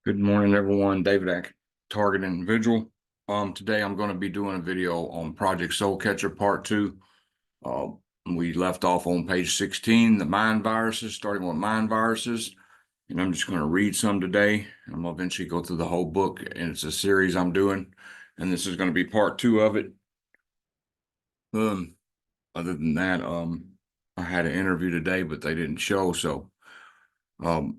Good morning, everyone. David at Target Individual. Today I'm going to be doing a video on Project Soulcatcher Part 2. Uh, we left off on page 16, the mind viruses, starting with mind viruses. And I'm just going to read some today. I'm going to eventually go through the whole book, and it's a series I'm doing. And this is going to be part 2 of it. Other than that, I had an interview today, but they didn't show. So um,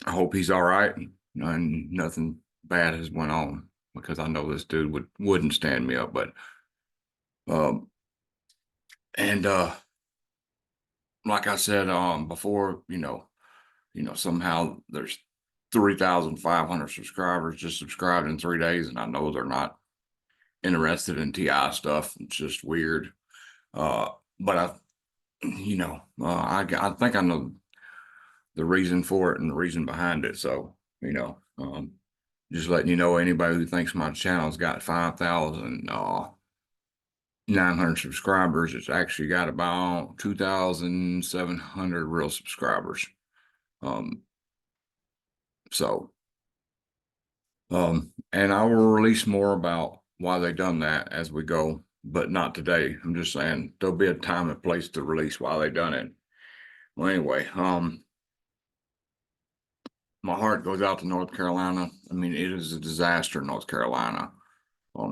I hope he's all right and nothing bad has went on, because I know this dude wouldn't stand me up. But um and like I said before, somehow there's 3,500 subscribers just subscribed in 3 days, and I know they're not interested in TI stuff. It's just weird. Uh but I think I know the reason for it and the reason behind it. So, just letting you know, anybody who thinks my channel's got 5,900 subscribers, it's actually got about 2,700 real subscribers. Um, so, and I will release more about why they done that as we go, but not today. I'm just saying there'll be a time and place to release why they done it. Well, anyway, my heart goes out to North Carolina. I mean, it is a disaster in North Carolina.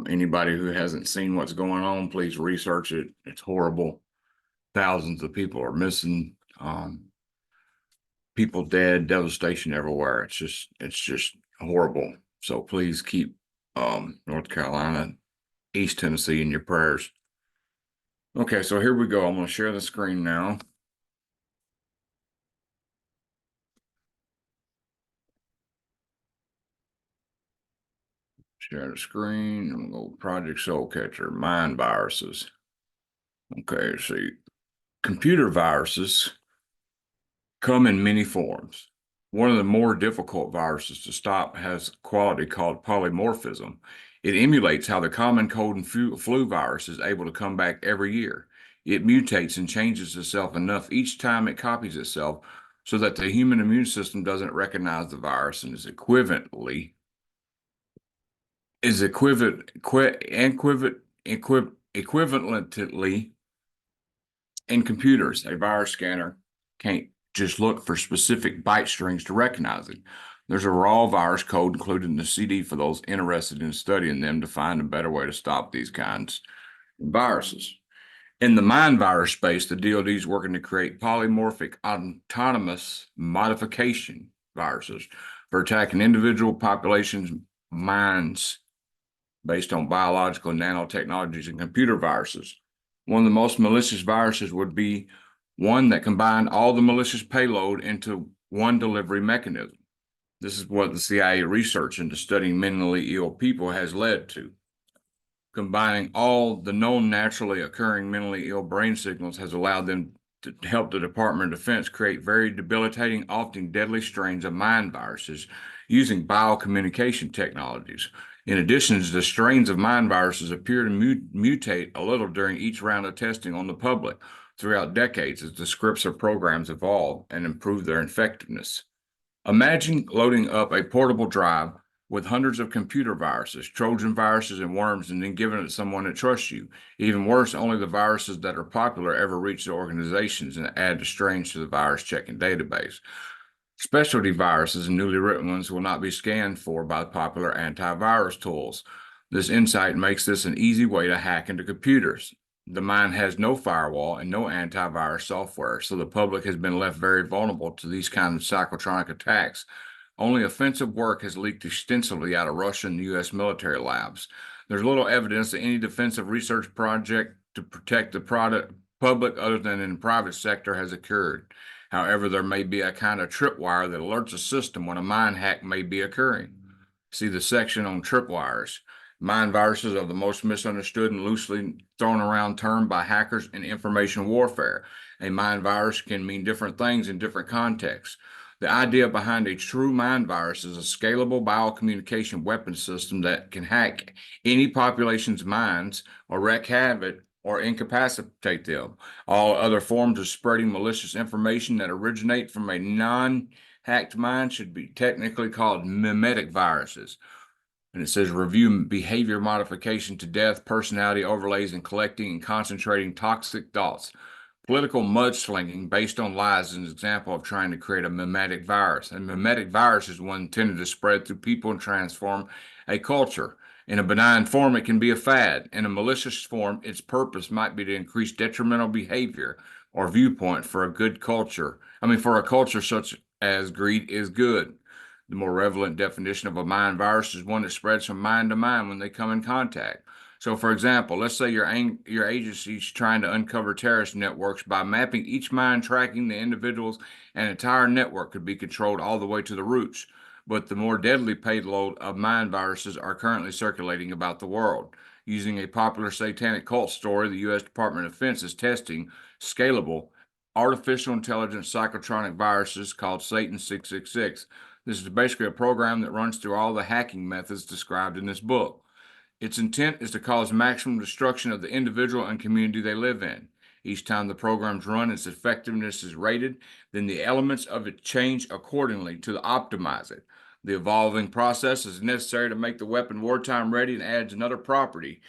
Anybody who hasn't seen what's going on, please research it. It's horrible. Thousands of people are missing. People dead, devastation everywhere. It's just horrible. So please keep North Carolina, East Tennessee in your prayers. Okay, so here we go. I'm going to share the screen now. Share the screen. I'm going to go Project Soulcatcher, mind viruses. Okay, see, computer viruses come in many forms. One of the more difficult viruses to stop has a quality called polymorphism. It emulates how the common cold and flu virus is able to come back every year. It mutates and changes itself enough each time it copies itself so that the human immune system doesn't recognize the virus and is equivalently in computers. A virus scanner can't just look for specific byte strings to recognize it. There's a raw virus code included in the CD for those interested in studying them to find a better way to stop these kinds of viruses. In the mind virus space, the DoD is working to create polymorphic autonomous modification viruses for attacking individual populations' minds based on biological nanotechnologies and computer viruses. One of the most malicious viruses would be one that combined all the malicious payload into one delivery mechanism. This is what the CIA research into studying mentally ill people has led to. Combining all the known naturally occurring mentally ill brain signals has allowed them to help the Department of Defense create very debilitating, often deadly strains of mind viruses using biocommunication technologies. In addition, the strains of mind viruses appear to mutate a little during each round of testing on the public throughout decades as the scripts of programs evolve and improve their effectiveness. Imagine loading up a portable drive with hundreds of computer viruses, Trojan viruses, and worms, and then giving it to someone that trusts you. Even worse, only the viruses that are popular ever reach the organizations and add the strains to the virus checking database. Specialty viruses and newly written ones will not be scanned for by popular antivirus tools. This insight makes this an easy way to hack into computers. The mind has no firewall and no antivirus software, so the public has been left very vulnerable to these kinds of psychotronic attacks. Only offensive work has leaked extensively out of Russian and U.S. military labs. There's little evidence that any defensive research project to protect the public other than in the private sector has occurred. However, there may be a kind of tripwire that alerts a system when a mind hack may be occurring. See the section on tripwires. Mind viruses are the most misunderstood and loosely thrown around term by hackers in information warfare. A mind virus can mean different things in different contexts. The idea behind a true mind virus is a scalable biocommunication weapon system that can hack any population's minds or wreak havoc or incapacitate them. All other forms of spreading malicious information that originate from a non-hacked mind should be technically called mimetic viruses. And it says review behavior modification to death, personality overlays, and collecting and concentrating toxic thoughts. Political mudslinging based on lies is an example of trying to create a mimetic virus. A mimetic virus is one intended to spread through people and transform a culture. In a benign form, it can be a fad. In a malicious form, its purpose might be to increase detrimental behavior or viewpoint for a good culture. For a culture such as greed is good. The more relevant definition of a mind virus is one that spreads from mind to mind when they come in contact. So, for example, let's say your agency is trying to uncover terrorist networks by mapping each mind, tracking the individuals, an entire network could be controlled all the way to the roots. But the more deadly payload of mind viruses are currently circulating about the world. Using a popular satanic cult story, the U.S. Department of Defense is testing scalable artificial intelligence psychotronic viruses called Satan 666. This is basically a program that runs through all the hacking methods described in this book. Its intent is to cause maximum destruction of the individual and community they live in. Each time the program's run, its effectiveness is rated, then the elements of it change accordingly to optimize it. The evolving process is necessary to make the weapon wartime ready and adds another property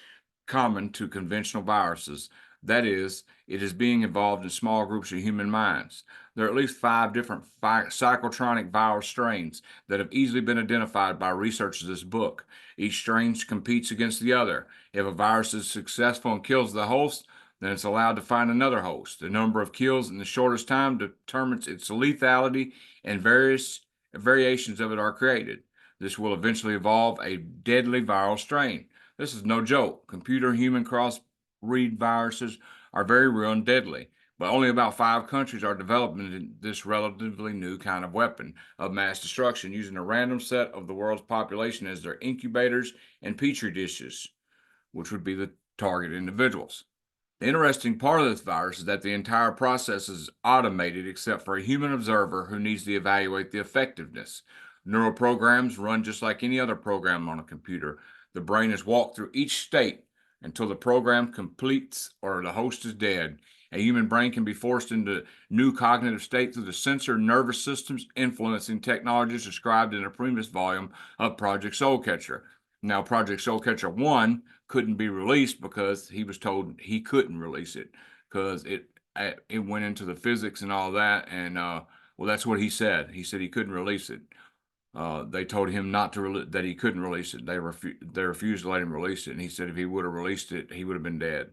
common to conventional viruses. That is, it is being evolved in small groups of human minds. There are at least 5 different psychotronic virus strains that have easily been identified by researchers of this book. Each strain competes against the other. If a virus is successful and kills the host, then it's allowed to find another host. The number of kills in the shortest time determines its lethality, and various variations of it are created. This will eventually evolve a deadly viral strain. This is no joke. Computer-human cross-read viruses are very real and deadly, but only about 5 countries are developing this relatively new kind of weapon of mass destruction, using a random set of the world's population as their incubators and petri dishes, which would be the target individuals. The interesting part of this virus is that the entire process is automated except for a human observer who needs to evaluate the effectiveness. Neural programs run just like any other program on a computer. The brain is walked through each state until the program completes or the host is dead. A human brain can be forced into new cognitive state through the sensor nervous systems influencing technologies described in a previous volume of Project Soulcatcher. Now, Project Soulcatcher 1 couldn't be released because he was told he couldn't release it because it went into the physics and all that. And well, that's what he said. He said he couldn't release it. They told him not to that he couldn't release it. They refused to let him release it, and he said if he would have released it, he would have been dead.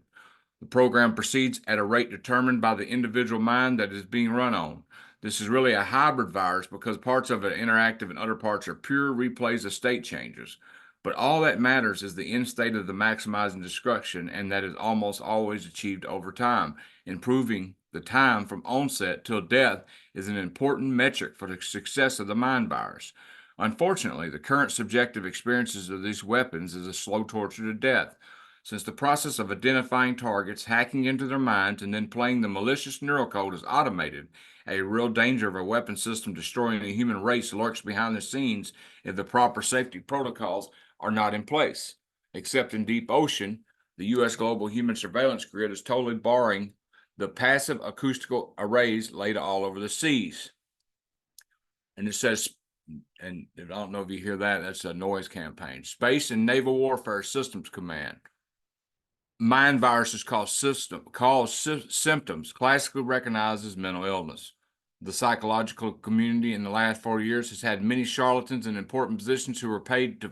The program proceeds at a rate determined by the individual mind that is being run on. This is really a hybrid virus because parts of it are interactive and other parts are pure replays of state changes. But all that matters is the end state of the maximizing destruction, and that is almost always achieved over time. Improving the time from onset till death is an important metric for the success of the mind virus. Unfortunately, the current subjective experiences of these weapons is a slow torture to death. Since the process of identifying targets, hacking into their minds, and then playing the malicious neural code is automated, a real danger of a weapon system destroying the human race lurks behind the scenes if the proper safety protocols are not in place. Except in deep ocean, the U.S. global human surveillance grid is totally barring the passive acoustical arrays laid all over the seas. And it says, and I don't know if you hear that, that's a noise campaign. Space and Naval Warfare Systems Command. Mind viruses cause symptoms classically recognized as mental illness. The psychological community in the last 40 years has had many charlatans in important positions who were paid to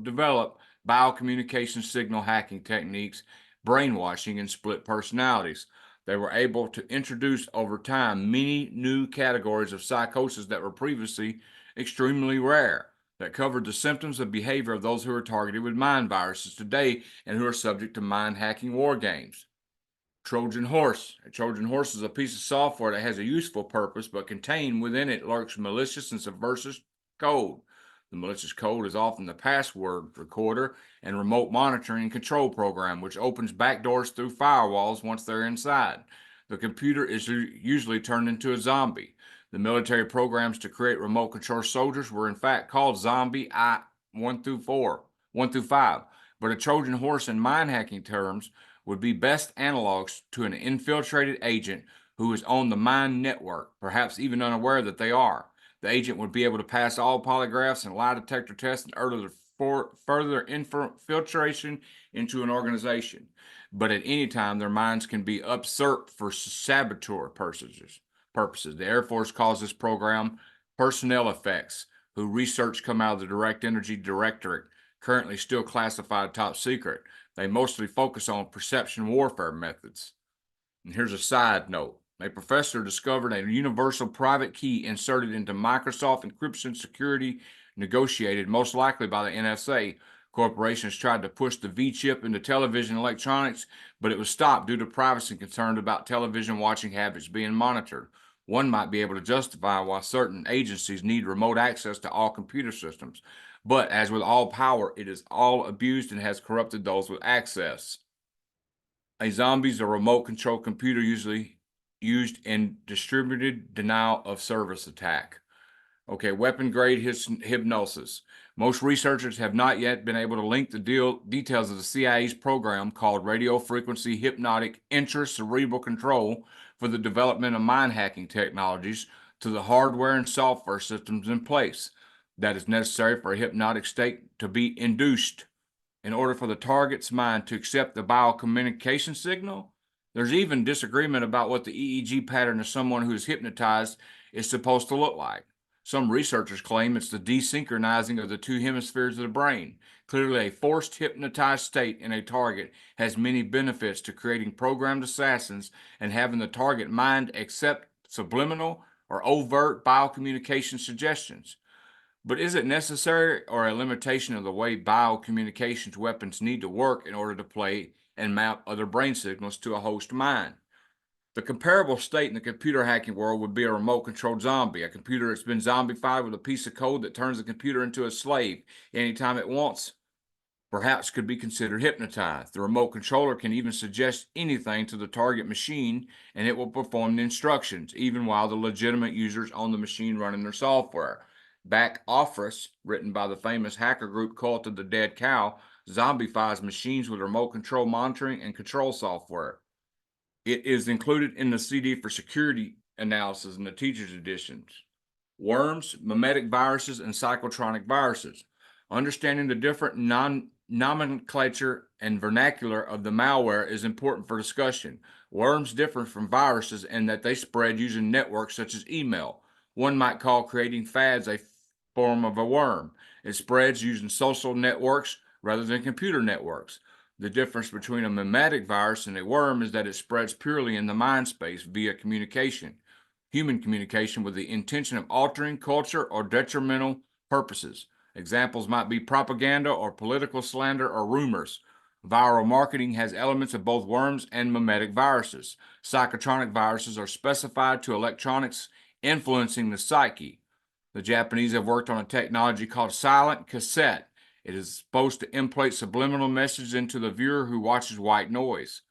develop biocommunication signal hacking techniques, brainwashing, and split personalities. They were able to introduce over time many new categories of psychosis that were previously extremely rare, that covered the symptoms and behavior of those who are targeted with mind viruses today and who are subject to mind hacking war games. Trojan horse. A Trojan horse is a piece of software that has a useful purpose, but contained within it lurks malicious and subversive code. The malicious code is often the password recorder and remote monitoring and control program, which opens backdoors through firewalls once they're inside. The computer is usually turned into a zombie. The military programs to create remote control soldiers were in fact called Zombie I 1 through 5, but a Trojan horse in mind hacking terms would be best analogs to an infiltrated agent who is on the mind network, perhaps even unaware that they are. The agent would be able to pass all polygraphs and lie detector tests in order to further infiltration into an organization. But at any time, their minds can be usurped for saboteur purposes. The Air Force calls this program personnel effects, whose research come out of the Direct Energy Directorate, currently still classified top secret. They mostly focus on perception warfare methods. And here's a side note. A professor discovered a universal private key inserted into Microsoft encryption security negotiated, most likely by the NSA. Corporations tried to push the V-chip into television electronics, but it was stopped due to privacy concerns about television watching habits being monitored. One might be able to justify why certain agencies need remote access to all computer systems. But as with all power, it is all abused and has corrupted those with access. A zombie is a remote control computer usually used in distributed denial of service attack. Okay, weapon grade hypnosis. Most researchers have not yet been able to link the details of the CIA's program called radio frequency hypnotic intracerebral control for the development of mind hacking technologies to the hardware and software systems in place that is necessary for a hypnotic state to be induced in order for the target's mind to accept the biocommunication signal. There's even disagreement about what the EEG pattern of someone who is hypnotized is supposed to look like. Some researchers claim it's the desynchronizing of the two hemispheres of the brain. Clearly, a forced hypnotized state in a target has many benefits to creating programmed assassins and having the target mind accept subliminal or overt biocommunication suggestions. But is it necessary or a limitation of the way biocommunications weapons need to work in order to play and map other brain signals to a host mind? The comparable state in the computer hacking world would be a remote-controlled zombie, a computer that's been zombified with a piece of code that turns the computer into a slave anytime it wants. Perhaps could be considered hypnotized. The remote controller can even suggest anything to the target machine, and it will perform the instructions, even while the legitimate user's on the machine running their software. Back Office, written by the famous hacker group Cult of the Dead Cow, zombifies machines with remote control monitoring and control software. It is included in the CD for security analysis in the teacher's editions. Worms, mimetic viruses, and cyclotronic viruses. Understanding the different nomenclature and vernacular of the malware is important for discussion. Worms differ from viruses in that they spread using networks such as email. One might call creating fads a form of a worm. It spreads using social networks rather than computer networks. The difference between a mimetic virus and a worm is that it spreads purely in the mind space via communication, human communication with the intention of altering culture or detrimental purposes. Examples might be propaganda or political slander or rumors. Viral marketing has elements of both worms and mimetic viruses. Psychotronic viruses are specified to electronics influencing the psyche. The Japanese have worked on a technology called silent cassette. It is supposed to implant subliminal messages into the viewer who watches white noise.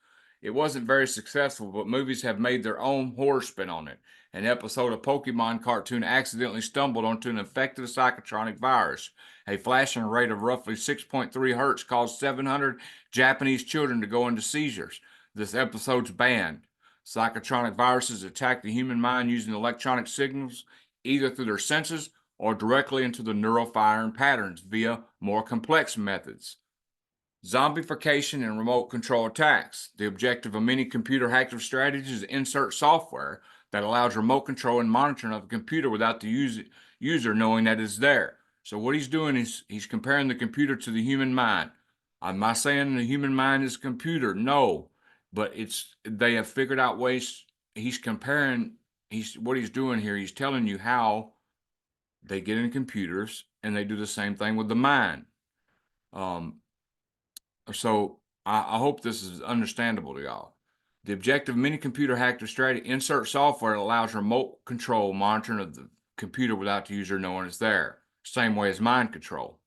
It wasn't very successful, but movies have made their own horror spin on it. An episode of Pokemon cartoon accidentally stumbled onto an infected psychotronic virus. A flashing rate of roughly 6.3 hertz caused 700 Japanese children to go into seizures. This episode's banned. Psychotronic viruses attack the human mind using electronic signals, either through their senses or directly into the neural firing patterns via more complex methods. Zombification and remote control attacks. The objective of many computer hacking strategies is to insert software that allows remote control and monitoring of a computer without the user knowing that it's there. So what he's doing is he's comparing the computer to the human mind. I'm not saying the human mind is a computer, no, but they have figured out ways. He's comparing. What he's doing here. He's telling you how they get in computers and they do the same thing with the mind. So I hope this is understandable to y'all. The objective of many computer hacker strategy insert software that allows remote control monitoring of the computer without the user knowing it's there. Same way as mind control.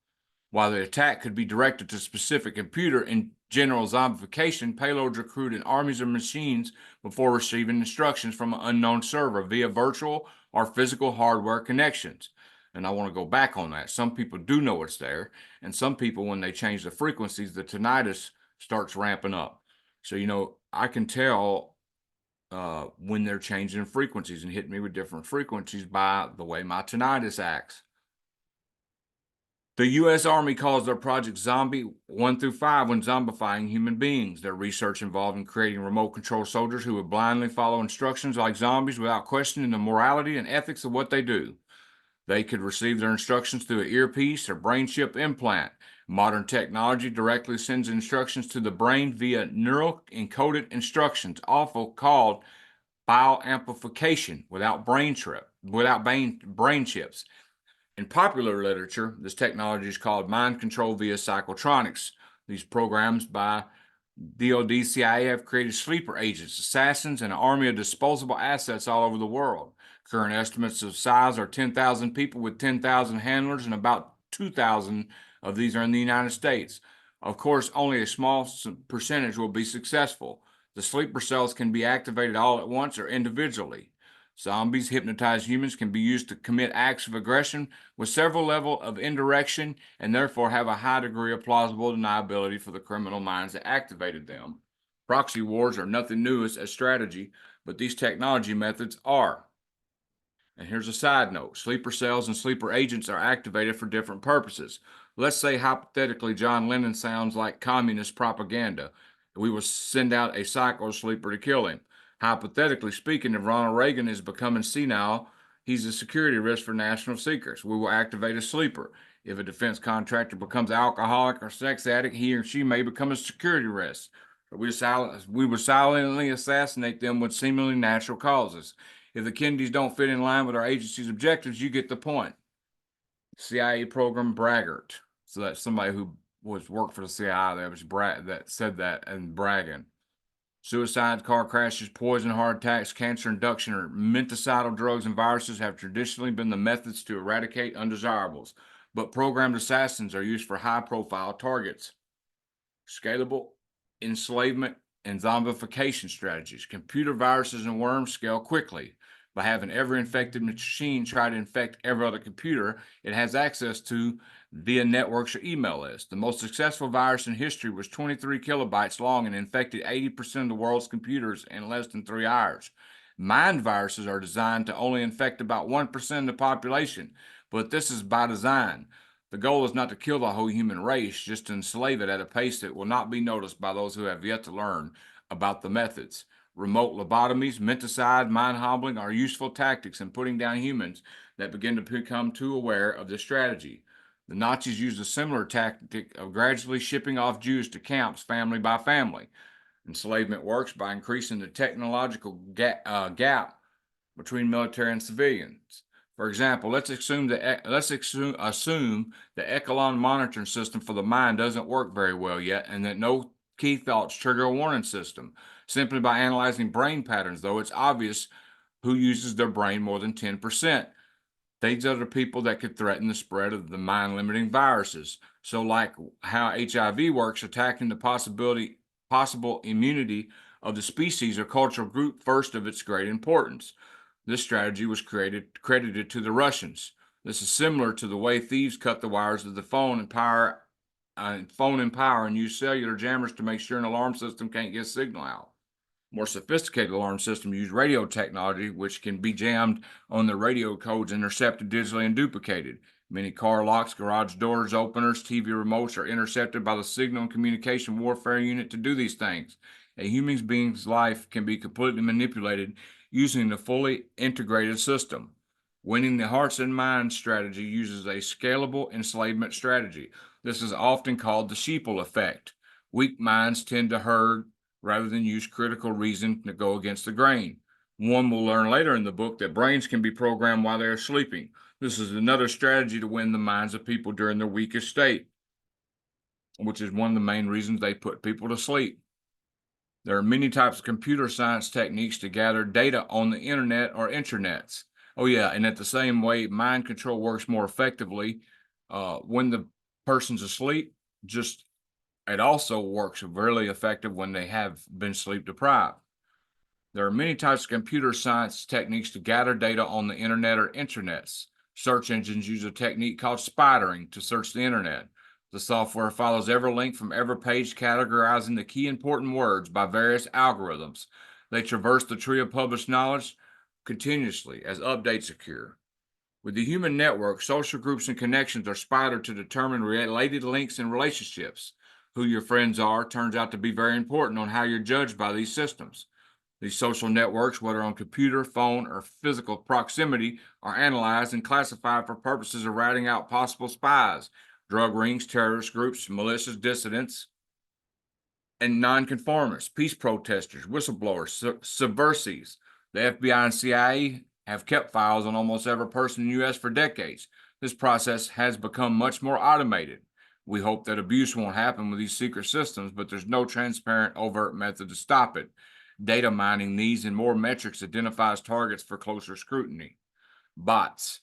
While the attack could be directed to a specific computer, in general zombification, payloads are crewed in armies of machines before receiving instructions from an unknown server via virtual or physical hardware connections. And I want to go back on that. Some people do know it's there, and some people, when they change the frequencies, the tinnitus starts ramping up. So, I can tell when they're changing frequencies and hitting me with different frequencies by the way my tinnitus acts. The U.S. Army calls their project Zombie 1 through 5 when zombifying human beings. Their research involved in creating remote control soldiers who would blindly follow instructions like zombies without questioning the morality and ethics of what they do. They could receive their instructions through an earpiece or brain chip implant. Modern technology directly sends instructions to the brain via neural encoded instructions, often called bioamplification without brain chips. In popular literature, this technology is called mind control via psychotronics. These programs by DoD CIA have created sleeper agents, assassins, and an army of disposable assets all over the world. Current estimates of size are 10,000 people with 10,000 handlers, and about 2,000 of these are in the United States. Of course, only a small percentage will be successful. The sleeper cells can be activated all at once or individually. Zombies, hypnotized humans, can be used to commit acts of aggression with several levels of indirection and therefore have a high degree of plausible deniability for the criminal minds that activated them. Proxy wars are nothing new as a strategy, but these technology methods are. And here's a side note. Sleeper cells and sleeper agents are activated for different purposes. Let's say hypothetically John Lennon sounds like communist propaganda. We will send out a psycho sleeper to kill him. Hypothetically speaking, if Ronald Reagan is becoming senile, he's a security risk for national secrets. We will activate a sleeper. If a defense contractor becomes alcoholic or sex addict, he or she may become a security risk. We would silently assassinate them with seemingly natural causes. If the Kennedys don't fit in line with our agency's objectives, you get the point. CIA program braggart. So that's somebody who worked for the CIA that said that and bragging. Suicide, car crashes, poison, heart attacks, cancer induction, or menticidal drugs and viruses have traditionally been the methods to eradicate undesirables, but programmed assassins are used for high-profile targets. Scalable enslavement and zombification strategies. Computer viruses and worms scale quickly. By having every infected machine try to infect every other computer it has access to via networks or email lists. The most successful virus in history was 23 kilobytes long and infected 80% of the world's computers in less than 3 hours. Mind viruses are designed to only infect about 1% of the population, but this is by design. The goal is not to kill the whole human race, just to enslave it at a pace that will not be noticed by those who have yet to learn about the methods. Remote lobotomies, menticide, mind hobbling are useful tactics in putting down humans that begin to become too aware of this strategy. The Nazis used a similar tactic of gradually shipping off Jews to camps family by family. Enslavement works by increasing the technological gap between military and civilians. For example, let's assume the Echelon monitoring system for the mind doesn't work very well yet, and that no key thoughts trigger a warning system. Simply by analyzing brain patterns, though, it's obvious who uses their brain more than 10%. These are the people that could threaten the spread of the mind-limiting viruses. So, like how HIV works, attacking the possible immunity of the species or cultural group first of its great importance. This strategy was credited to the Russians. This is similar to the way thieves cut the wires of the phone and power and use cellular jammers to make sure an alarm system can't get signal out. More sophisticated alarm systems use radio technology, which can be jammed on the radio codes intercepted digitally and duplicated. Many car locks, garage doors, openers, TV remotes are intercepted by the signal and communication warfare unit to do these things. A human being's life can be completely manipulated using the fully integrated system. Winning the hearts and minds strategy uses a scalable enslavement strategy. This is often called the sheeple effect. Weak minds tend to herd rather than use critical reason to go against the grain. One will learn later in the book that brains can be programmed while they are sleeping. This is another strategy to win the minds of people during their weakest state, which is one of the main reasons they put people to sleep. There are many types of computer science techniques to gather data on the internet or intranets. Oh yeah, and at the same way, mind control works more effectively when the person's asleep. It also works really effective when they have been sleep deprived. There are many types of computer science techniques to gather data on the internet or intranets. Search engines use a technique called spidering to search the internet. The software follows every link from every page, categorizing the key important words by various algorithms. They traverse the tree of published knowledge continuously as updates occur. With the human network, social groups and connections are spidered to determine related links and relationships. Who your friends are turns out to be very important on how you're judged by these systems. These social networks, whether on computer, phone, or physical proximity, are analyzed and classified for purposes of routing out possible spies, drug rings, terrorist groups, malicious dissidents, and nonconformists, peace protesters, whistleblowers, subversives. The FBI and CIA have kept files on almost every person in the U.S. for decades. This process has become much more automated. We hope that abuse won't happen with these secret systems, but there's no transparent, overt method to stop it. Data mining these and more metrics identifies targets for closer scrutiny. Bots.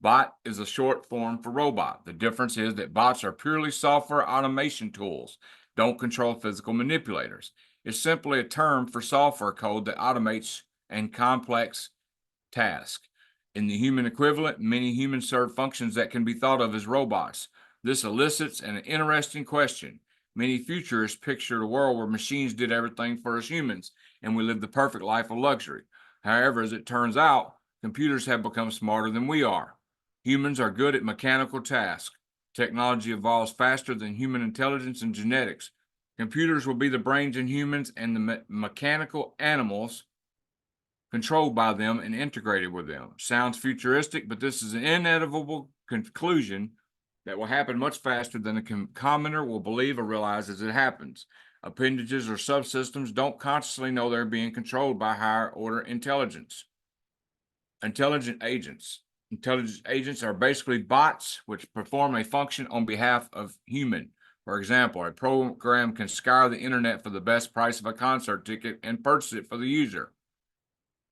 Bot is a short form for robot. The difference is that bots are purely software automation tools, don't control physical manipulators. It's simply a term for software code that automates and complex tasks. In the human equivalent, many humans serve functions that can be thought of as robots. This elicits an interesting question. Many futurists pictured a world where machines did everything for us humans and we lived the perfect life of luxury. However, as it turns out, computers have become smarter than we are. Humans are good at mechanical tasks. Technology evolves faster than human intelligence and genetics. Computers will be the brains in humans and the mechanical animals controlled by them and integrated with them. Sounds futuristic, but this is an inevitable conclusion that will happen much faster than a commenter will believe or realize as it happens. Appendages or subsystems don't consciously know they're being controlled by higher order intelligence. Intelligent agents. Intelligence agents are basically bots which perform a function on behalf of human. For example, a program can scour the internet for the best price of a concert ticket and purchase it for the user.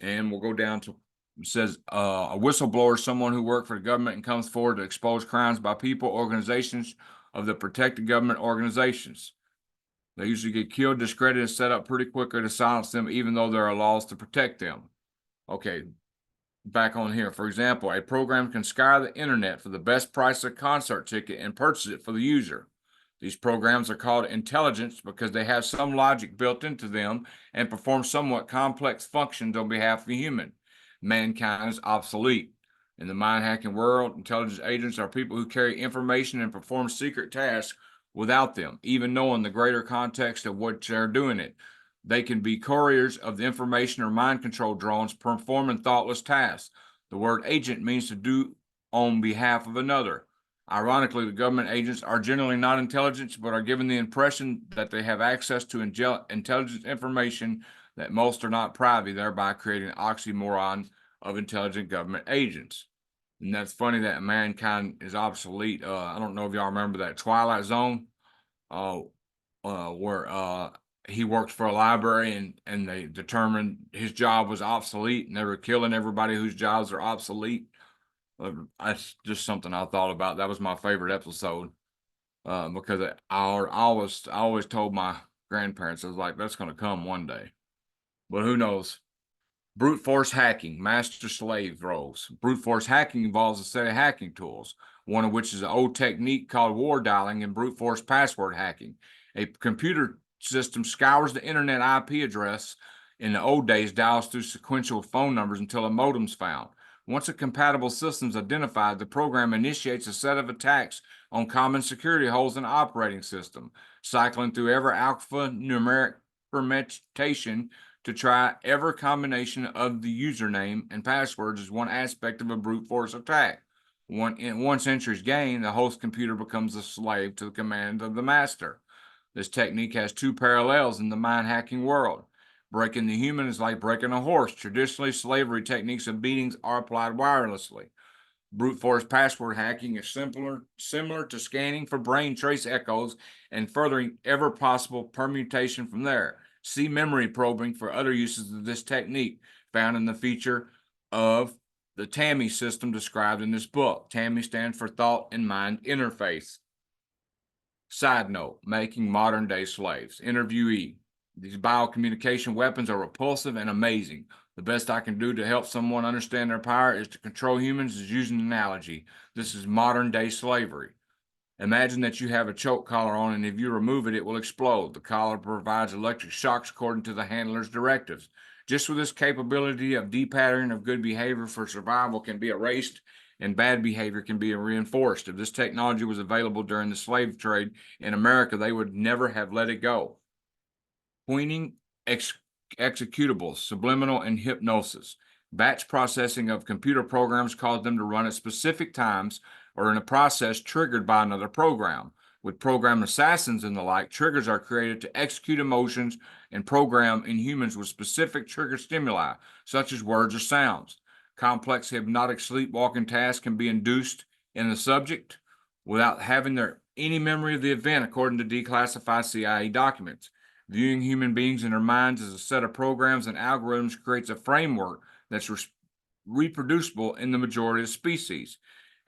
And we'll go down to, it says, a whistleblower, someone who worked for the government and comes forward to expose crimes by people, organizations of the protected government organizations. They usually get killed, discredited, and set up pretty quickly to silence them, even though there are laws to protect them. Okay, back on here. For example, a program can scour the internet for the best price of a concert ticket and purchase it for the user. These programs are called intelligence because they have some logic built into them and perform somewhat complex functions on behalf of a human. Mankind is obsolete. In the mind hacking world, intelligence agents are people who carry information and perform secret tasks without them, even knowing the greater context of what they're doing it. They can be couriers of the information or mind control drones performing thoughtless tasks. The word agent means to do on behalf of another. Ironically, the government agents are generally not intelligent, but are given the impression that they have access to intelligence information that most are not privy, thereby creating an oxymoron of intelligent government agents. And that's funny that mankind is obsolete. I don't know if y'all remember that Twilight Zone, where he worked for a library and they determined his job was obsolete and they were killing everybody whose jobs are obsolete. That's just something I thought about. That was my favorite episode because I always told my grandparents, I was like, that's going to come one day. But who knows? Brute force hacking, master slave roles. Brute force hacking involves a set of hacking tools, one of which is an old technique called war dialing and brute force password hacking. A computer system scours the internet IP address. In the old days, dials through sequential phone numbers until a modem's found. Once a compatible system is identified, the program initiates a set of attacks on common security holes in the operating system, cycling through every alphanumeric permutation to try every combination of the username and passwords is one aspect of a brute force attack. Once entry is gained, the host computer becomes a slave to the command of the master. This technique has two parallels in the mind hacking world. Breaking the human is like breaking a horse. Traditionally, slavery techniques of beatings are applied wirelessly. Brute force password hacking is similar to scanning for brain trace echoes and furthering every possible permutation from there. See memory probing for other uses of this technique found in the feature of the TAMI system described in this book. TAMI stands for Thought and Mind Interface. Side note, making modern day slaves. Interviewee. These biocommunication weapons are repulsive and amazing. The best I can do to help someone understand their power is to control humans is using an analogy. This is modern day slavery. Imagine that you have a choke collar on, and if you remove it, it will explode. The collar provides electric shocks according to the handler's directives. Just with this capability of de-patterning of good behavior for survival can be erased and bad behavior can be reinforced. If this technology was available during the slave trade in America, they would never have let it go. Pointing, executables, subliminal, and hypnosis. Batch processing of computer programs caused them to run at specific times or in a process triggered by another program. With program assassins and the like, triggers are created to execute emotions and program in humans with specific trigger stimuli, such as words or sounds. Complex hypnotic sleepwalking tasks can be induced in the subject without having any memory of the event, according to declassified CIA documents. Viewing human beings and their minds as a set of programs and algorithms creates a framework that's reproducible in the majority of species.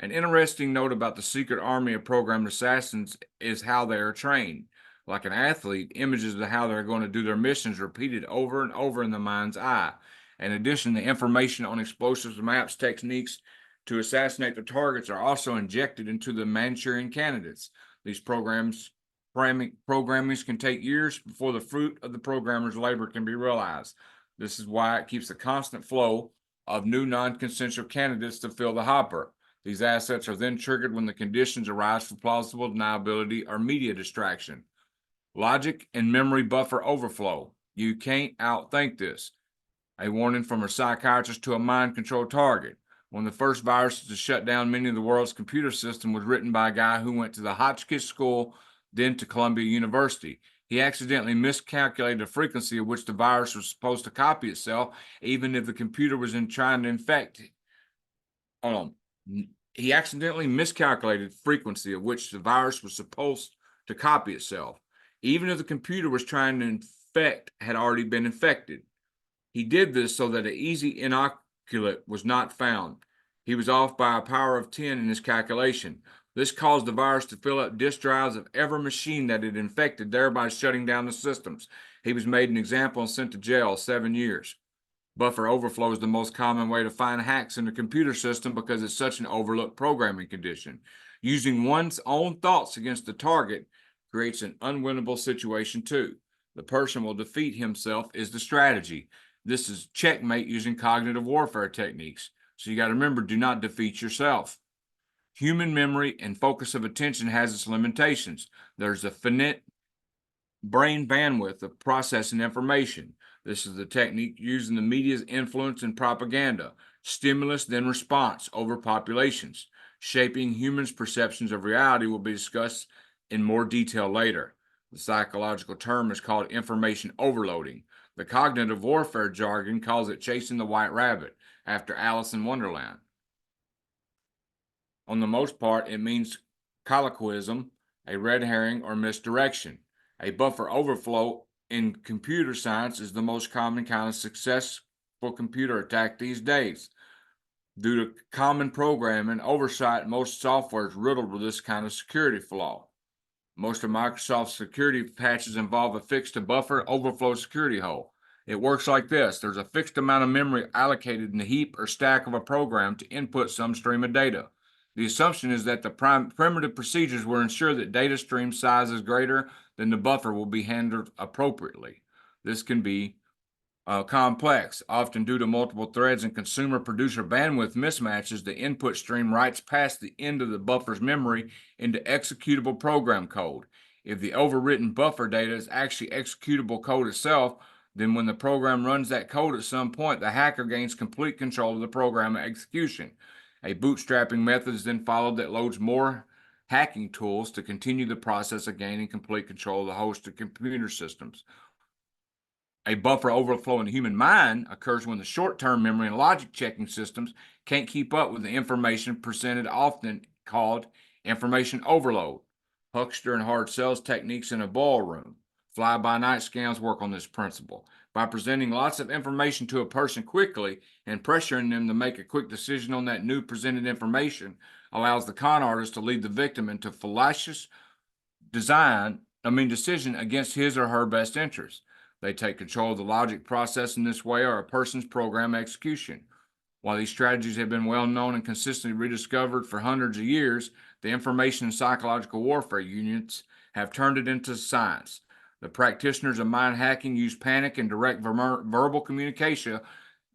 An interesting note about the secret army of programmed assassins is how they are trained. Like an athlete, images of how they're going to do their missions repeated over and over in the mind's eye. In addition, the information on explosives, maps, techniques to assassinate the targets are also injected into the Manchurian candidates. These programmings can take years before the fruit of the programmer's labor can be realized. This is why it keeps a constant flow of new non-consensual candidates to fill the hopper. These assets are then triggered when the conditions arise for plausible deniability or media distraction. Logic and memory buffer overflow. You can't outthink this. A warning from a psychiatrist to a mind-controlled target. One of the first viruses to shut down many of the world's computer system was written by a guy who went to the Hotchkiss School, then to Columbia University. He accidentally miscalculated the frequency at which the virus was supposed to copy itself, even if the computer was trying to infect. He accidentally miscalculated the frequency at which the virus was supposed to copy itself, even if the computer was trying to infect had already been infected. He did this so that an easy inoculate was not found. He was off by a power of 10 in his calculation. This caused the virus to fill up disk drives of every machine that it infected, thereby shutting down the systems. He was made an example and sent to jail 7 years. Buffer overflow is the most common way to find hacks in the computer system because it's such an overlooked programming condition. Using one's own thoughts against the target creates an unwinnable situation too. The person will defeat himself is the strategy. This is checkmate using cognitive warfare techniques. So you got to remember, do not defeat yourself. Human memory and focus of attention has its limitations. There's a finite brain bandwidth of processing information. This is the technique used in the media's influence and propaganda. Stimulus, then response over populations. Shaping humans' perceptions of reality will be discussed in more detail later. The psychological term is called information overloading. The cognitive warfare jargon calls it chasing the white rabbit, after Alice in Wonderland. On the most part, it means colloquialism, a red herring, or misdirection. A buffer overflow in computer science is the most common kind of successful computer attack these days. Due to common programming and oversight, most software is riddled with this kind of security flaw. Most of Microsoft's security patches involve a fixed buffer overflow security hole. It works like this. There's a fixed amount of memory allocated in the heap or stack of a program to input some stream of data. The assumption is that the primitive procedures will ensure that data stream size is greater than the buffer will be handled appropriately. This can be complex, often due to multiple threads and consumer-producer bandwidth mismatches. The input stream writes past the end of the buffer's memory into executable program code. If the overwritten buffer data is actually executable code itself, then when the program runs that code at some point, the hacker gains complete control of the program execution. A bootstrapping method is then followed that loads more hacking tools to continue the process of gaining complete control of the host of computer systems. A buffer overflow in the human mind occurs when the short-term memory and logic checking systems can't keep up with the information presented, often called information overload. Huckster and hard sales techniques in a ballroom. Fly-by-night scams work on this principle. By presenting lots of information to a person quickly and pressuring them to make a quick decision on that new presented information allows the con artist to lead the victim into fallacious decision against his or her best interest. They take control of the logic process in this way or a person's program execution. While these strategies have been well known and consistently rediscovered for hundreds of years, the information and psychological warfare units have turned it into science. The practitioners of mind hacking use panic and direct verbal communication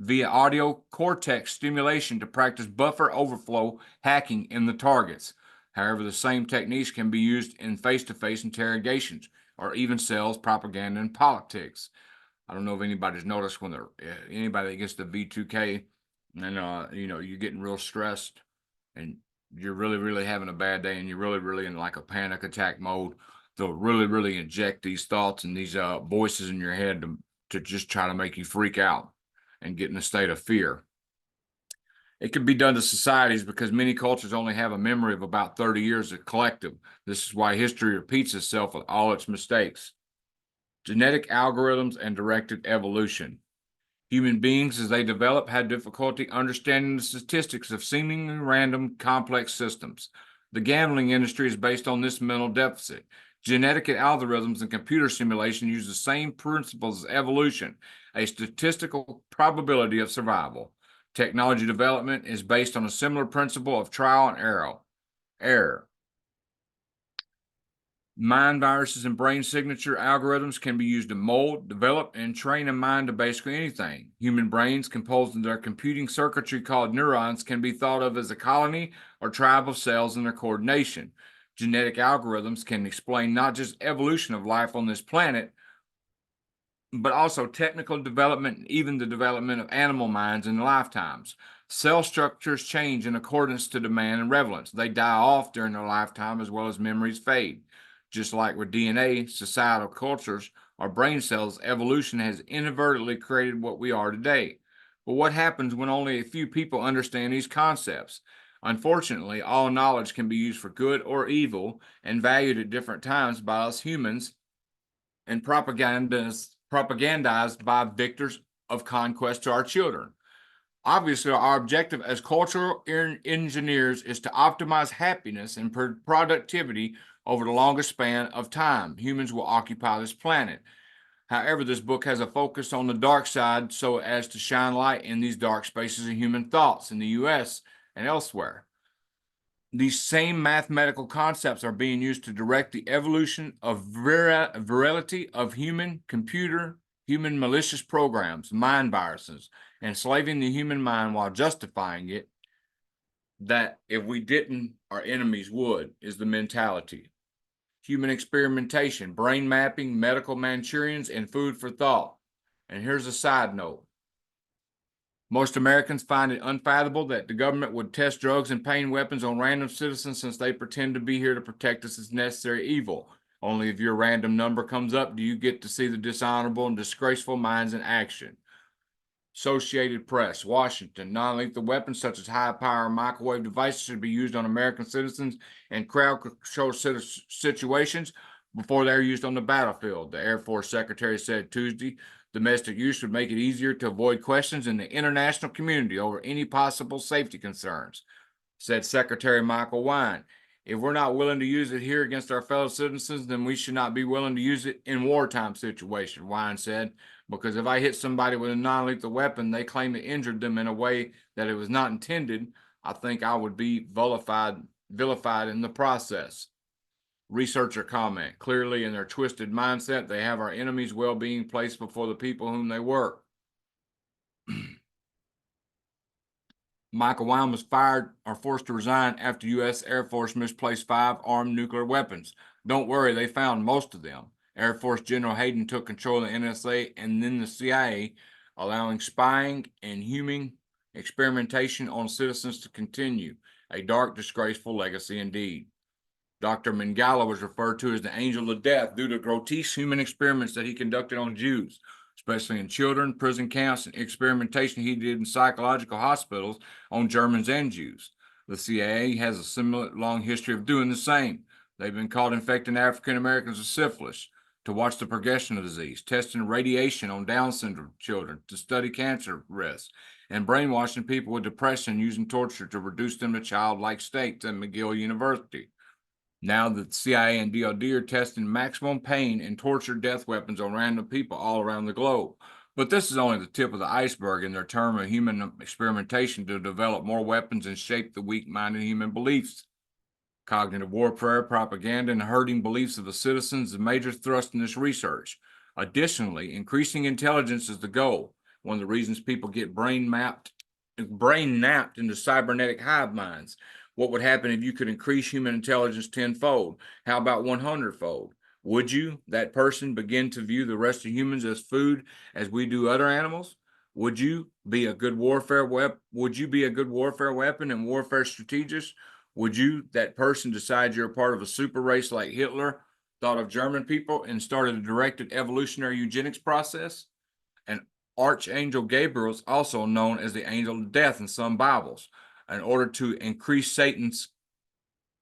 via audio cortex stimulation to practice buffer overflow hacking in the targets. However, the same techniques can be used in face-to-face interrogations or even sales, propaganda, and politics. I don't know if anybody's noticed when anybody that gets the V2K and you're getting real stressed and you're really having a bad day and you're really in like a panic attack mode, they'll really inject these thoughts and these voices in your head to just try to make you freak out and get in a state of fear. It can be done to societies because many cultures only have a memory of about 30 years of collective. This is why history repeats itself with all its mistakes. Genetic algorithms and directed evolution. Human beings, as they develop, had difficulty understanding the statistics of seemingly random, complex systems. The gambling industry is based on this mental deficit. Genetic algorithms and computer simulation use the same principles as evolution, a statistical probability of survival. Technology development is based on a similar principle of trial and error. Mind viruses and brain signature algorithms can be used to mold, develop, and train a mind to basically anything. Human brains, composed of their computing circuitry called neurons, can be thought of as a colony or tribe of cells in their coordination. Genetic algorithms can explain not just evolution of life on this planet, but also technical development and even the development of animal minds in lifetimes. Cell structures change in accordance to demand and relevance. They die off during their lifetime as well as memories fade. Just like with DNA, societal cultures, or brain cells, evolution has inadvertently created what we are today. But what happens when only a few people understand these concepts? Unfortunately, all knowledge can be used for good or evil and valued at different times by us humans and propagandized by victors of conquest to our children. Obviously, our objective as cultural engineers is to optimize happiness and productivity over the longest span of time humans will occupy this planet. However, this book has a focus on the dark side so as to shine light in these dark spaces of human thoughts in the U.S. and elsewhere. These same mathematical concepts are being used to direct the evolution of virality of human malicious programs, mind viruses, enslaving the human mind while justifying it. That if we didn't, our enemies would, is the mentality. Human experimentation, brain mapping, medical Manchurians, and food for thought. And here's a side note. Most Americans find it unfathomable that the government would test drugs and pain weapons on random citizens since they pretend to be here to protect us as necessary evil. Only if your random number comes up do you get to see the dishonorable and disgraceful minds in action. Associated Press, Washington. Non-lethal weapons such as high-power microwave devices should be used on American citizens in crowd control situations before they're used on the battlefield. The Air Force Secretary said Tuesday domestic use would make it easier to avoid questions in the international community over any possible safety concerns, said Secretary Michael Wine. If we're not willing to use it here against our fellow citizens, then we should not be willing to use it in wartime situations, Wine said, because if I hit somebody with a non-lethal weapon, they claim it injured them in a way that it was not intended, I think I would be vilified in the process. Researcher comment, clearly in their twisted mindset, they have our enemies' well-being placed before the people whom they work. Michael Wine was fired or forced to resign after U.S. Air Force misplaced 5 armed nuclear weapons. Don't worry, they found most of them. Air Force General Hayden took control of the NSA and then the CIA, allowing spying and human experimentation on citizens to continue. A dark, disgraceful legacy indeed. Dr. Mengele was referred to as the angel of death due to grotesque human experiments that he conducted on Jews, especially in children, prison camps, and experimentation he did in psychological hospitals on Germans and Jews. The CIA has a similar long history of doing the same. They've been caught infecting African Americans with syphilis to watch the progression of the disease, testing radiation on Down syndrome children to study cancer risks, and brainwashing people with depression using torture to reduce them to childlike states at McGill University. Now the CIA and DoD are testing maximum pain and torture death weapons on random people all around the globe. But this is only the tip of the iceberg in their term of human experimentation to develop more weapons and shape the weak-minded human beliefs. Cognitive warfare, propaganda, and herding beliefs of the citizens is a major thrust in this research. Additionally, increasing intelligence is the goal. One of the reasons people get brain napped into cybernetic hive minds. What would happen if you could increase human intelligence tenfold? How about 100-fold? Would you, that person, begin to view the rest of humans as food as we do other animals? Would you be a good warfare weapon? Would you be a good warfare weapon and warfare strategist? Would you, that person, decide you're a part of a super race like Hitler thought of German people and started a directed evolutionary eugenics process? And Archangel Gabriel is also known as the angel of death in some Bibles, in order to increase Satan's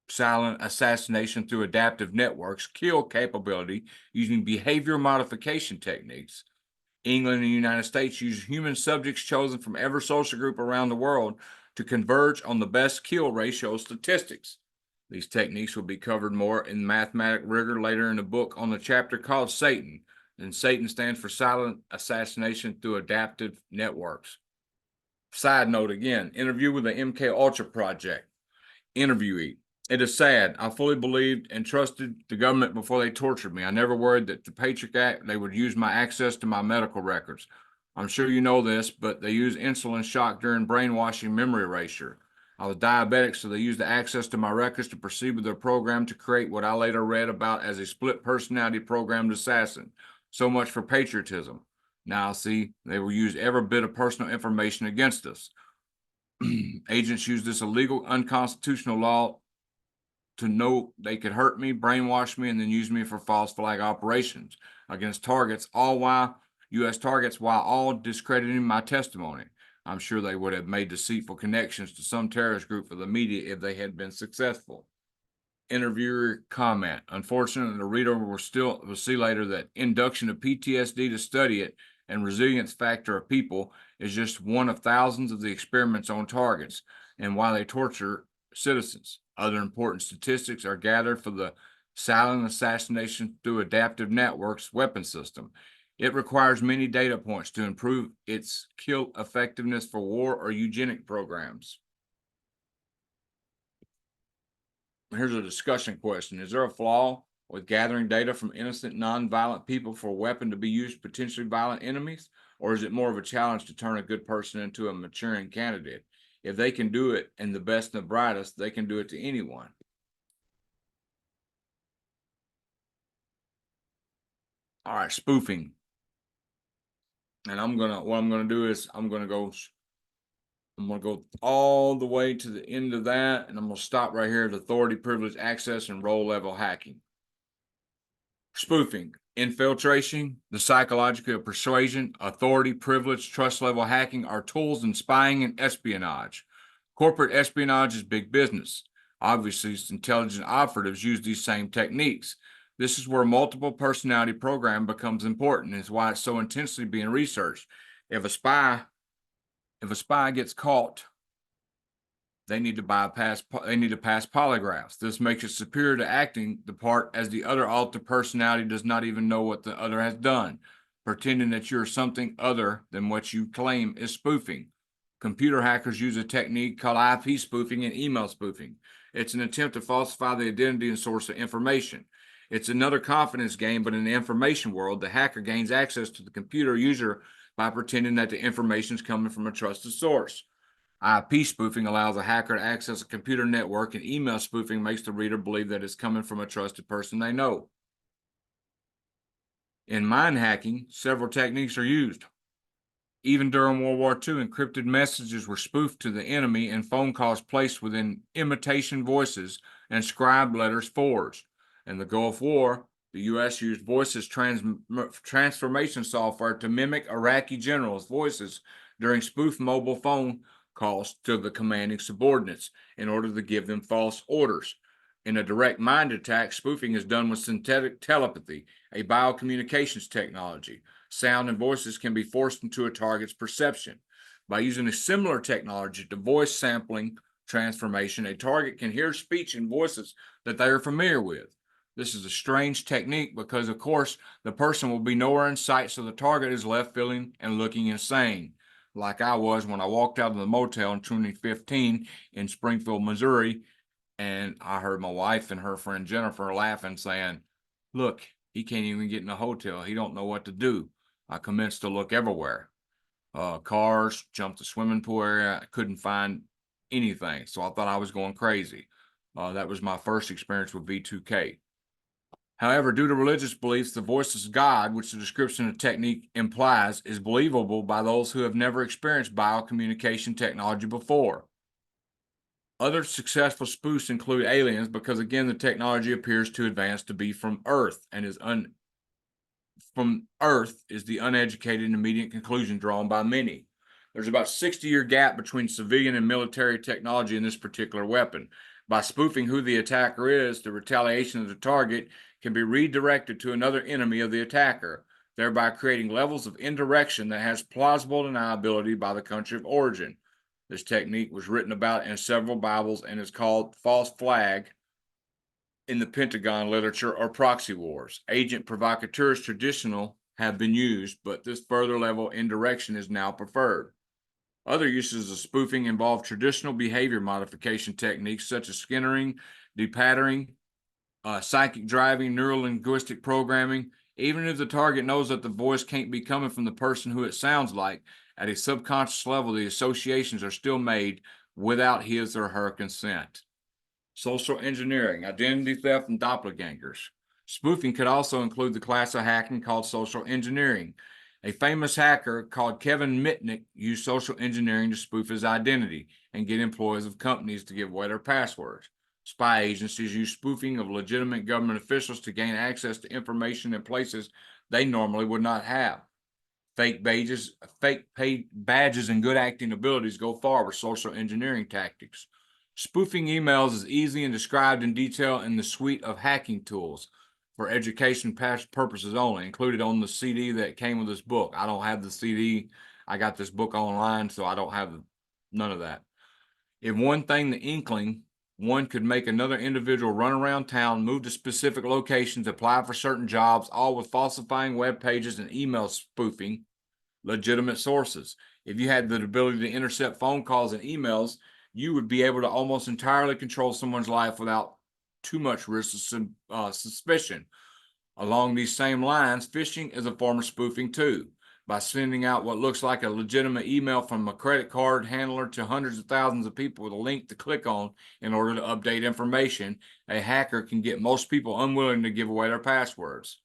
silent assassination through adaptive networks, kill capability using behavior modification techniques. England and the United States use human subjects chosen from every social group around the world to converge on the best kill ratio statistics. These techniques will be covered more in mathematic rigor later in the book on the chapter called Satan, and Satan stands for silent assassination through adaptive networks. Side note again, interview with the MK Ultra Project. Interviewee: it is sad. I fully believed and trusted the government before they tortured me. I never worried that the Patriot Act, they would use my access to my medical records. I'm sure you know this, but they use insulin shock during brainwashing memory erasure. I was diabetic, so they used the access to my records to proceed with their program to create what I later read about as a split personality programmed assassin. So much for patriotism. Now, see, they will use every bit of personal information against us. Agents use this illegal, unconstitutional law to know they could hurt me, brainwash me, and then use me for false flag operations against targets, all while U.S. targets, while all discrediting my testimony. I'm sure they would have made deceitful connections to some terrorist group for the media if they had been successful. Interviewer comment: unfortunately, the reader will see later that induction of PTSD to study it and resilience factor of people is just one of thousands of the experiments on targets and why they torture citizens. Other important statistics are gathered for the silent assassination through adaptive networks weapon system. It requires many data points to improve its kill effectiveness for war or eugenic programs. Here's a discussion question. Is there a flaw with gathering data from innocent, non-violent people for a weapon to be used potentially violent enemies? Or is it more of a challenge to turn a good person into a maturing candidate? If they can do it, and the best and the brightest, they can do it to anyone. All right, spoofing. And what I'm gonna do is I'm gonna go all the way to the end of that, and I'm gonna stop right here at authority, privilege, access, and role level hacking. Spoofing: infiltration, the psychological persuasion, authority, privilege, trust level hacking are tools in spying and espionage. Corporate espionage is big business. Obviously, intelligence operatives use these same techniques. This is where multiple personality program becomes important, and is why it's so intensely being researched. If a spy gets caught, they need to pass polygraphs. This makes it superior to acting the part as the other altered personality does not even know what the other has done. Pretending that you're something other than what you claim is spoofing. Computer hackers use a technique called IP spoofing and email spoofing. It's an attempt to falsify the identity and source of information. It's another confidence game, but in the information world, the hacker gains access to the computer user by pretending that the information is coming from a trusted source. IP spoofing allows a hacker to access a computer network, and email spoofing makes the reader believe that it's coming from a trusted person they know. In mind hacking, several techniques are used. Even during World War II, encrypted messages were spoofed to the enemy and phone calls placed within imitation voices and scribed letters forged. In the Gulf War, the U.S. used voices transformation software to mimic Iraqi generals' voices during spoofed mobile phone calls to the commanding subordinates in order to give them false orders. In a direct mind attack, spoofing is done with synthetic telepathy, a biocommunications technology. Sound and voices can be forced into a target's perception. By using a similar technology to voice sampling transformation, a target can hear speech and voices that they are familiar with. This is a strange technique because, of course, the person will be nowhere in sight, so the target is left feeling and looking insane, like I was when I walked out of the motel in 2015 in Springfield, Missouri, and I heard my wife and her friend Jennifer laughing, saying, "Look, he can't even get in a hotel. He don't know what to do." I commenced to look everywhere. Cars, jumped the swimming pool area. I couldn't find anything, so I thought I was going crazy. That was my first experience with V2K. However, due to religious beliefs, the voice of God, which the description of technique implies, is believable by those who have never experienced biocommunication technology before. Other successful spoofs include aliens because, again, the technology appears too advanced to be from Earth and is the uneducated and immediate conclusion drawn by many. There's about a 60-year gap between civilian and military technology in this particular weapon. By spoofing who the attacker is, the retaliation of the target can be redirected to another enemy of the attacker, thereby creating levels of indirection that has plausible deniability by the country of origin. This technique was written about in several Bibles and is called false flag in the Pentagon literature or proxy wars. Agent provocateurs traditional have been used, but this further level indirection is now preferred. Other uses of spoofing involve traditional behavior modification techniques such as skinnering, depattering, psychic driving, neuro-linguistic programming. Even if the target knows that the voice can't be coming from the person who it sounds like, at a subconscious level, the associations are still made without his or her consent. Social engineering, identity theft, and doppelgangers. Spoofing could also include the class of hacking called social engineering. A famous hacker called Kevin Mitnick used social engineering to spoof his identity and get employees of companies to give away their passwords. Spy agencies use spoofing of legitimate government officials to gain access to information in places they normally would not have. Fake paid badges, and good acting abilities go far with social engineering tactics. Spoofing emails is easy and described in detail in the suite of hacking tools for education purposes only, included on the CD that came with this book. I don't have the CD. I got this book online, so I don't have none of that. If one thing, the inkling, one could make another individual run around town, move to specific locations, apply for certain jobs, all with falsifying web pages and email spoofing legitimate sources. If you had the ability to intercept phone calls and emails, you would be able to almost entirely control someone's life without too much risk of suspicion. Along these same lines, phishing is a form of spoofing too. By sending out what looks like a legitimate email from a credit card handler to hundreds of thousands of people with a link to click on in order to update information, a hacker can get most people unwilling to give away their passwords.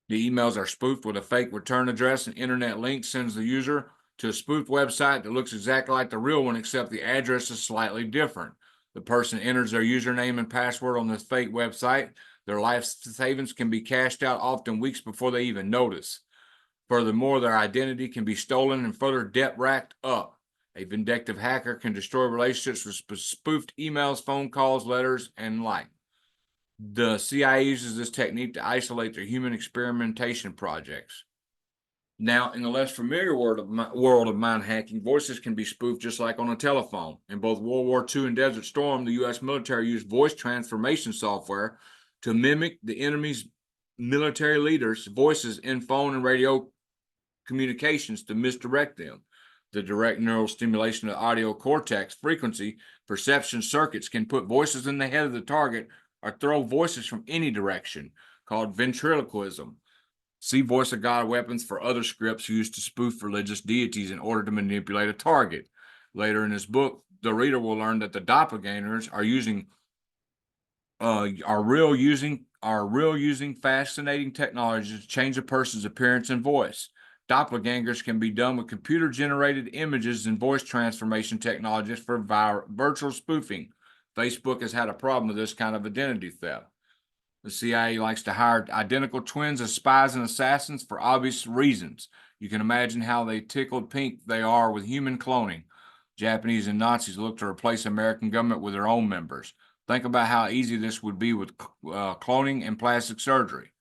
The emails are spoofed with a fake return address and internet link sends the user to a spoofed website that looks exactly like the real one, except the address is slightly different. The person enters their username and password on this fake website. Their life savings can be cashed out often weeks before they even notice. Furthermore, their identity can be stolen and further debt racked up. A vindictive hacker can destroy relationships with spoofed emails, phone calls, letters, and like. The CIA uses this technique to isolate their human experimentation projects. Now, in the less familiar world of mind hacking, voices can be spoofed just like on a telephone. In both World War II and Desert Storm, the U.S. military used voice transformation software to mimic the enemy's military leaders' voices in phone and radio communications to misdirect them. The direct neural stimulation of the audio cortex frequency perception circuits can put voices in the head of the target or throw voices from any direction, called ventriloquism. See Voice of God weapons for other scripts used to spoof religious deities in order to manipulate a target. Later in this book, the reader will learn that the doppelgangers are using fascinating technologies to change a person's appearance and voice. Doppelgangers can be done with computer-generated images and voice transformation technologies for virtual spoofing. Facebook has had a problem with this kind of identity theft. The CIA likes to hire identical twins as spies and assassins for obvious reasons. You can imagine how they tickled pink they are with human cloning. Japanese and Nazis look to replace American government with their own members. Think about how easy this would be with cloning and plastic surgery.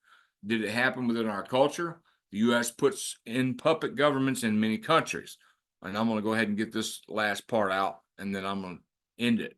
Did it happen within our culture? The U.S. puts in puppet governments in many countries. And I'm going to go ahead and get this last part out, and then I'm going to end it.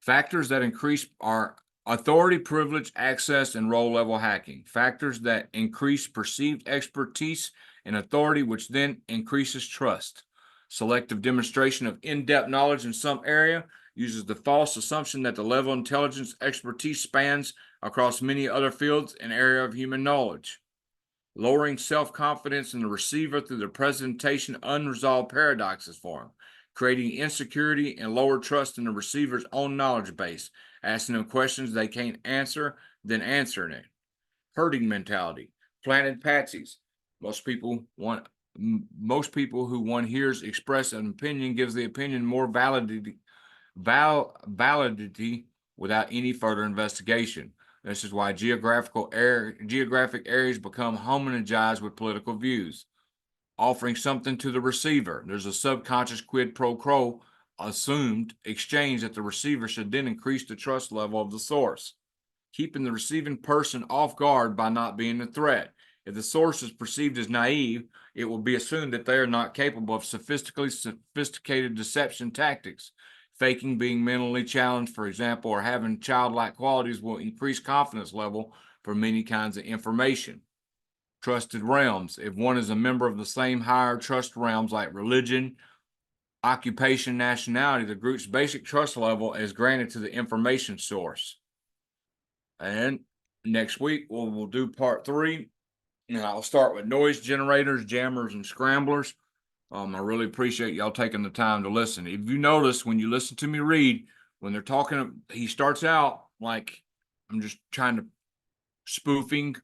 Factors that increase our Authority, privilege, access, and role level hacking. Factors that increase perceived expertise and authority, which then increases trust. Selective demonstration of in-depth knowledge in some area uses the false assumption that the level of intelligence expertise spans across many other fields and area of human knowledge. Lowering self-confidence in the receiver through the presentation of unresolved paradoxes for him, creating insecurity and lower trust in the receiver's own knowledge base, asking them questions they can't answer, then answering it. Herding mentality, planted patsies. Most people who one hears express an opinion gives the opinion more validity without any further investigation. This is why geographic areas become homogenized with political views. Offering something to the receiver. There's a subconscious quid pro quo assumed exchange that the receiver should then increase the trust level of the source. Keeping the receiving person off guard by not being a threat. If the source is perceived as naive, it will be assumed that they are not capable of sophisticated deception tactics. Faking being mentally challenged, for example, or having childlike qualities will increase confidence level for many kinds of information. Trusted realms. If one is a member of the same higher trust realms like religion, occupation, nationality, the group's basic trust level is granted to the information source. And next week, we'll do part 3. And I'll start with noise generators, jammers, and scramblers. I really appreciate y'all taking the time to listen. If you notice, when you listen to me read, when they're talking, he starts out like I'm just trying to spoofing.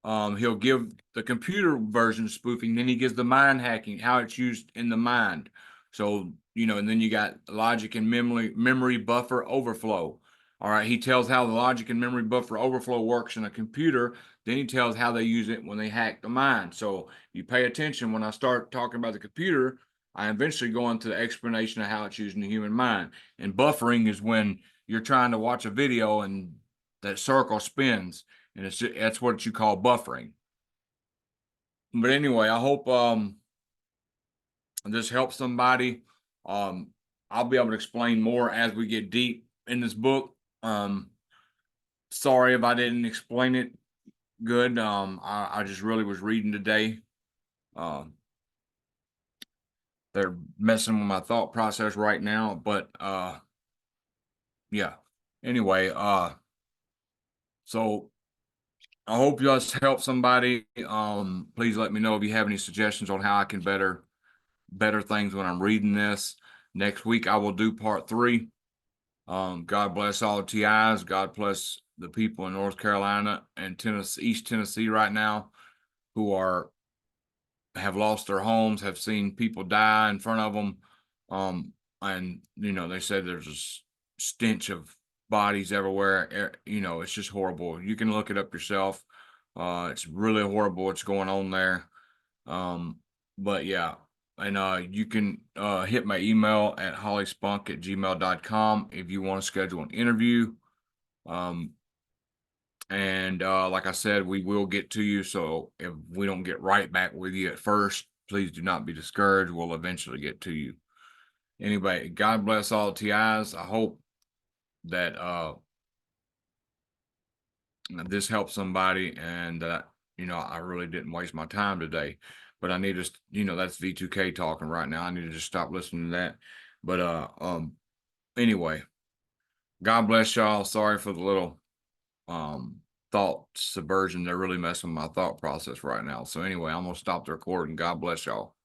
He'll give the computer version spoofing, then he gives the mind hacking, how it's used in the mind. So, and then you got logic and memory buffer overflow. All right, he tells how the logic and memory buffer overflow works in a computer. Then he tells how they use it when they hack the mind. So you pay attention when I start talking about the computer, I eventually go into the explanation of how it's used in the human mind. And buffering is when you're trying to watch a video and that circle spins, and that's what you call buffering. But anyway, I hope this helps somebody. I'll be able to explain more as we get deep in this book. Sorry if I didn't explain it good. I just really was reading today. They're messing with my thought process right now, but yeah. Anyway, so I hope you guys help somebody. Please let me know if you have any suggestions on how I can better things when I'm reading this. Next week I will do part 3. God bless all TIs. God bless the people in North Carolina and Tennessee, East Tennessee right now, who have lost their homes, have seen people die in front of them. And they said there's a stench of bodies everywhere. It's just horrible. You can look it up yourself. It's really horrible what's going on there. But yeah, and you can hit my email at hollyspunk@gmail.com if you want to schedule an interview. And like I said, we will get to you. So if we don't get right back with you at first, please do not be discouraged. We'll eventually get to you. Anyway, God bless all TIs. I hope that this helps somebody, and I really didn't waste my time today. But I need to, that's V2K talking right now. I need to just stop listening to that. But anyway, God bless y'all. Sorry for the little thought subversion. They're really messing with my thought process right now. So anyway, I'm gonna stop the recording. God bless y'all.